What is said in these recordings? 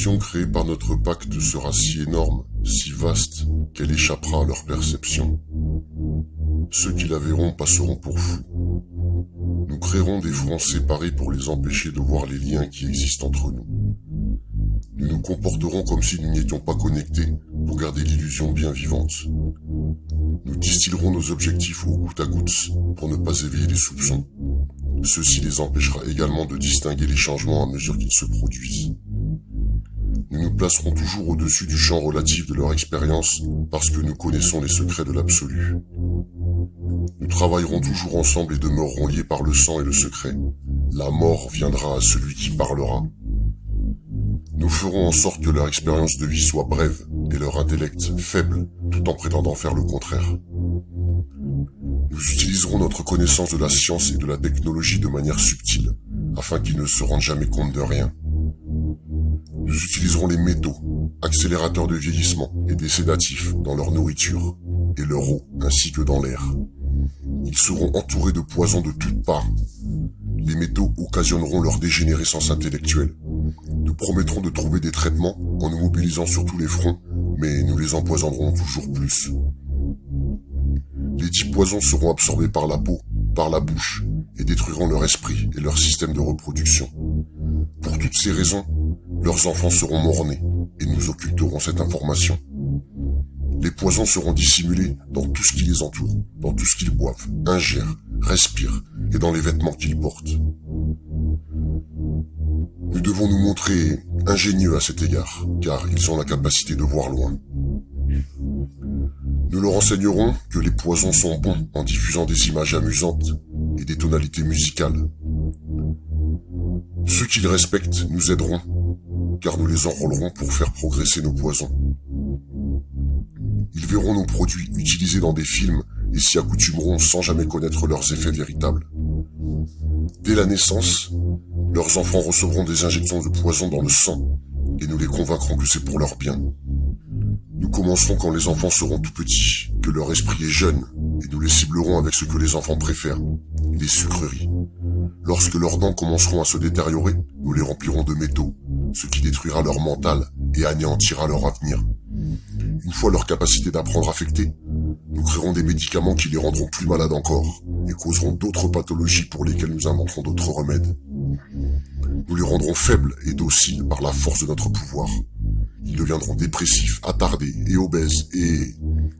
L'illusion créée par notre pacte sera si énorme, si vaste, qu'elle échappera à leur perception. Ceux qui la verront passeront pour fous. Nous créerons des fronts séparés pour les empêcher de voir les liens qui existent entre nous. Nous nous comporterons comme si nous n'étions pas connectés pour garder l'illusion bien vivante. Nous distillerons nos objectifs au goutte à goutte pour ne pas éveiller les soupçons. Ceci les empêchera également de distinguer les changements à mesure qu'ils se produisent. Nous nous placerons toujours au-dessus du champ relatif de leur expérience parce que nous connaissons les secrets de l'absolu. Nous travaillerons toujours ensemble et demeurerons liés par le sang et le secret. La mort viendra à celui qui parlera. Nous ferons en sorte que leur expérience de vie soit brève et leur intellect faible, tout en prétendant faire le contraire. Nous utiliserons notre connaissance de la science et de la technologie de manière subtile, afin qu'ils ne se rendent jamais compte de rien. Nous utiliserons les métaux, accélérateurs de vieillissement et des sédatifs dans leur nourriture et leur eau, ainsi que dans l'air. Ils seront entourés de poisons de toutes parts. Les métaux occasionneront leur dégénérescence intellectuelle. Nous promettrons de trouver des traitements en nous mobilisant sur tous les fronts, mais nous les empoisonnerons toujours plus. Les dits poisons seront absorbés par la peau, par la bouche, et détruiront leur esprit et leur système de reproduction. Pour toutes ces raisons, leurs enfants seront mort-nés, et nous occulterons cette information. Les poisons seront dissimulés dans tout ce qui les entoure, dans tout ce qu'ils boivent, ingèrent, respirent, et dans les vêtements qu'ils portent. Nous devons nous montrer ingénieux à cet égard, car ils ont la capacité de voir loin. Nous leur enseignerons que les poisons sont bons en diffusant des images amusantes et des tonalités musicales. Ceux qui les respectent nous aideront, car nous les enrôlerons pour faire progresser nos poisons. Ils verront nos produits utilisés dans des films et s'y accoutumeront sans jamais connaître leurs effets véritables. Dès la naissance, leurs enfants recevront des injections de poison dans le sang et nous les convaincrons que c'est pour leur bien. Nous commencerons quand les enfants seront tout petits, que leur esprit est jeune, et nous les ciblerons avec ce que les enfants préfèrent, les sucreries. Lorsque leurs dents commenceront à se détériorer, nous les remplirons de métaux, ce qui détruira leur mental et anéantira leur avenir. Une fois leur capacité d'apprendre affectée, nous créerons des médicaments qui les rendront plus malades encore et causeront d'autres pathologies pour lesquelles nous inventerons d'autres remèdes. Nous les rendrons faibles et dociles par la force de notre pouvoir. Ils deviendront dépressifs, attardés et obèses et,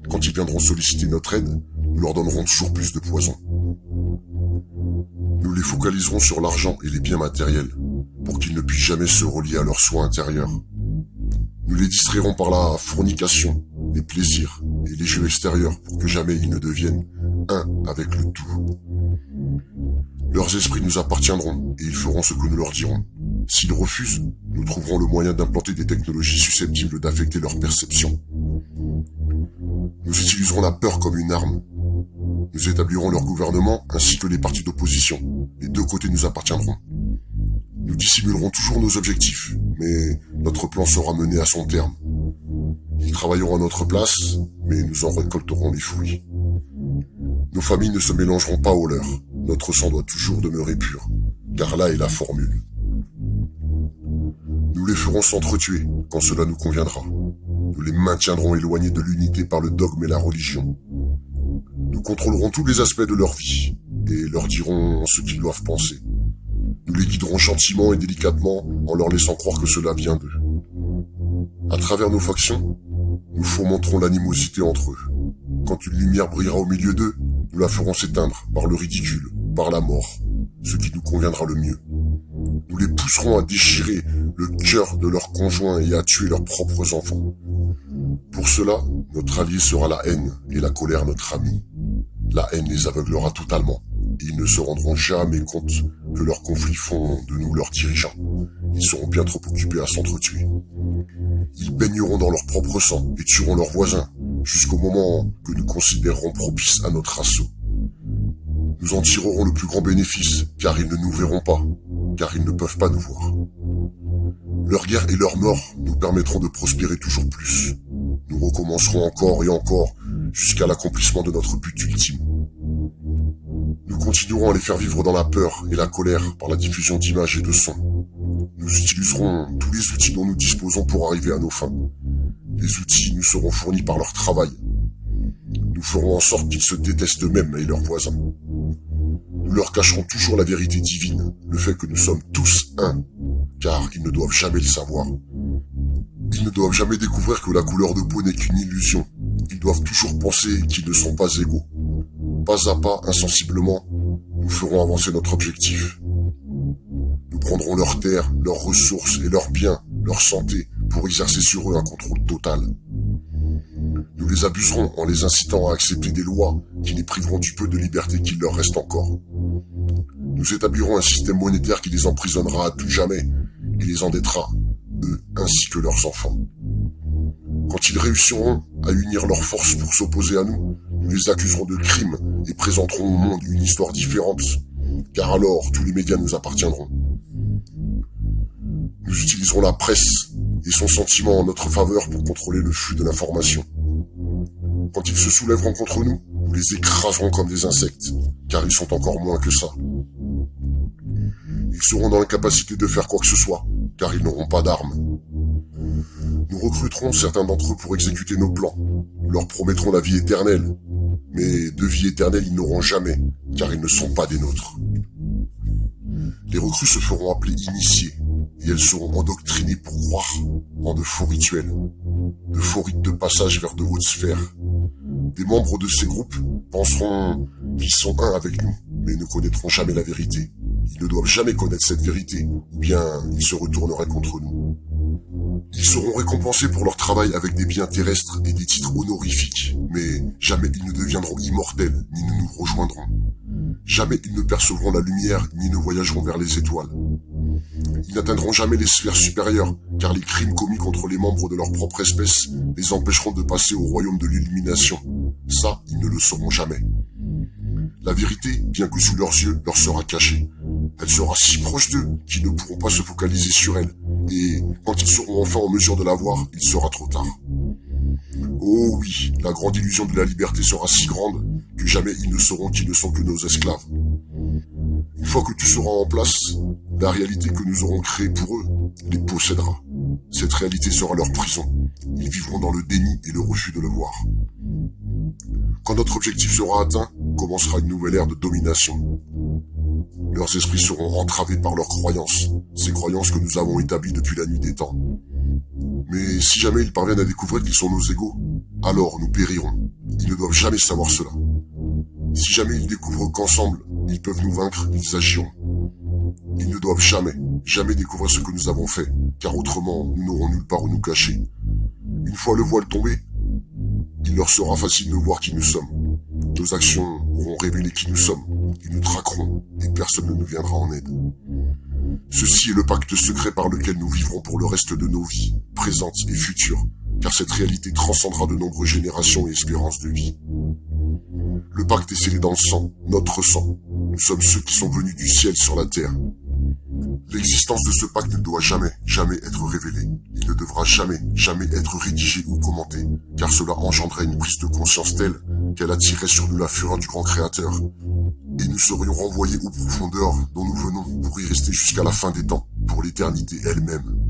quand ils viendront solliciter notre aide, nous leur donnerons toujours plus de poison. Nous les focaliserons sur l'argent et les biens matériels pour qu'ils ne puissent jamais se relier à leurs soins intérieurs. Nous les distrairons par la fornication, les plaisirs et les jeux extérieurs pour que jamais ils ne deviennent un avec le tout. Leurs esprits nous appartiendront et ils feront ce que nous leur dirons. S'ils refusent, nous trouverons le moyen d'implanter des technologies susceptibles d'affecter leur perception. Nous utiliserons la peur comme une arme. Nous établirons leur gouvernement ainsi que les partis d'opposition. Les deux côtés nous appartiendront. Nous dissimulerons toujours nos objectifs, mais notre plan sera mené à son terme. Ils travailleront à notre place, mais nous en récolterons les fruits. Nos familles ne se mélangeront pas aux leurs. Notre sang doit toujours demeurer pur, car là est la formule. Nous les ferons s'entretuer quand cela nous conviendra. Nous les maintiendrons éloignés de l'unité par le dogme et la religion. Nous contrôlerons tous les aspects de leur vie et leur dirons ce qu'ils doivent penser. Nous les guiderons gentiment et délicatement en leur laissant croire que cela vient d'eux. À travers nos factions, nous fomenterons l'animosité entre eux. Quand une lumière brillera au milieu d'eux, nous la ferons s'éteindre par le ridicule, par la mort, ce qui nous conviendra le mieux. Nous les pousserons à déchirer le cœur de leurs conjoints et à tuer leurs propres enfants. Pour cela, notre allié sera la haine et la colère notre ami. La haine les aveuglera totalement et ils ne se rendront jamais compte que leurs conflits font de nous leurs dirigeants. Ils seront bien trop occupés à s'entretuer. Ils baigneront dans leur propre sang et tueront leurs voisins jusqu'au moment que nous considérerons propice à notre assaut. Nous en tirerons le plus grand bénéfice, car ils ne nous verront pas, car ils ne peuvent pas nous voir. Leur guerre et leur mort nous permettront de prospérer toujours plus. Nous recommencerons encore et encore jusqu'à l'accomplissement de notre but ultime. Nous continuerons à les faire vivre dans la peur et la colère par la diffusion d'images et de sons. Nous utiliserons tous les outils dont nous disposons pour arriver à nos fins. Les outils nous seront fournis par leur travail. Nous ferons en sorte qu'ils se détestent eux-mêmes et leurs voisins. Nous leur cacherons toujours la vérité divine, le fait que nous sommes tous un, car ils ne doivent jamais le savoir. Ils ne doivent jamais découvrir que la couleur de peau n'est qu'une illusion. Ils doivent toujours penser qu'ils ne sont pas égaux. Pas à pas, insensiblement, nous ferons avancer notre objectif. Nous prendrons leurs terres, leurs ressources et leurs biens, leur santé, pour exercer sur eux un contrôle total. Nous les abuserons en les incitant à accepter des lois qui les priveront du peu de liberté qu'il leur reste encore. Nous établirons un système monétaire qui les emprisonnera à tout jamais et les endettera, eux ainsi que leurs enfants. Quand ils réussiront à unir leurs forces pour s'opposer à nous, nous les accuserons de crimes et présenterons au monde une histoire différente, car alors tous les médias nous appartiendront. Nous utiliserons la presse et son sentiment en notre faveur pour contrôler le flux de l'information. Quand ils se soulèveront contre nous, nous les écraserons comme des insectes, car ils sont encore moins que ça. Ils seront dans l'incapacité de faire quoi que ce soit, car ils n'auront pas d'armes. Nous recruterons certains d'entre eux pour exécuter nos plans. Nous leur promettrons la vie éternelle. Mais de vie éternelle, ils n'auront jamais, car ils ne sont pas des nôtres. Les recrues se feront appeler initiés, et elles seront endoctrinées pour croire en de faux rituels, de faux rites de passage vers de hautes sphères. Des membres de ces groupes penseront qu'ils sont un avec nous, mais ne connaîtront jamais la vérité. Ils ne doivent jamais connaître cette vérité, ou bien ils se retourneraient contre nous. Ils seront récompensés pour leur travail avec des biens terrestres et des titres honorifiques, mais jamais ils ne deviendront immortels, ni ne nous rejoindront. Jamais ils ne percevront la lumière, ni ne voyageront vers les étoiles. Ils n'atteindront jamais les sphères supérieures, car les crimes commis contre les membres de leur propre espèce les empêcheront de passer au royaume de l'illumination. Ça, ils ne le sauront jamais. La vérité, bien que sous leurs yeux, leur sera cachée. Elle sera si proche d'eux qu'ils ne pourront pas se focaliser sur elle. Et quand ils seront enfin en mesure de la voir, il sera trop tard. Oh oui, la grande illusion de la liberté sera si grande que jamais ils ne sauront qu'ils ne sont que nos esclaves. Une fois que tout sera en place, la réalité que nous aurons créée pour eux les possédera. Cette réalité sera leur prison. Ils vivront dans le déni et le refus de le voir. Quand notre objectif sera atteint, commencera une nouvelle ère de domination. Leurs esprits seront entravés par leurs croyances, ces croyances que nous avons établies depuis la nuit des temps. Mais si jamais ils parviennent à découvrir qu'ils sont nos égaux, alors nous périrons. Ils ne doivent jamais savoir cela. Si jamais ils découvrent qu'ensemble, ils peuvent nous vaincre, ils agiront. Ils ne doivent jamais, jamais découvrir ce que nous avons fait, car autrement, nous n'aurons nulle part où nous cacher. Une fois le voile tombé, il leur sera facile de voir qui nous sommes. Nos actions auront révélé qui nous sommes. Ils nous traqueront et personne ne nous viendra en aide. Ceci est le pacte secret par lequel nous vivrons pour le reste de nos vies, présentes et futures, car cette réalité transcendra de nombreuses générations et espérances de vie. Le pacte est scellé dans le sang, notre sang. Nous sommes ceux qui sont venus du ciel sur la terre. L'existence de ce pacte ne doit jamais, jamais être révélée. Il ne devra jamais, jamais être rédigé ou commenté, car cela engendrerait une prise de conscience telle qu'elle attirerait sur nous la fureur du grand créateur. Et nous serions renvoyés aux profondeurs dont nous venons pour y rester jusqu'à la fin des temps, pour l'éternité elle-même.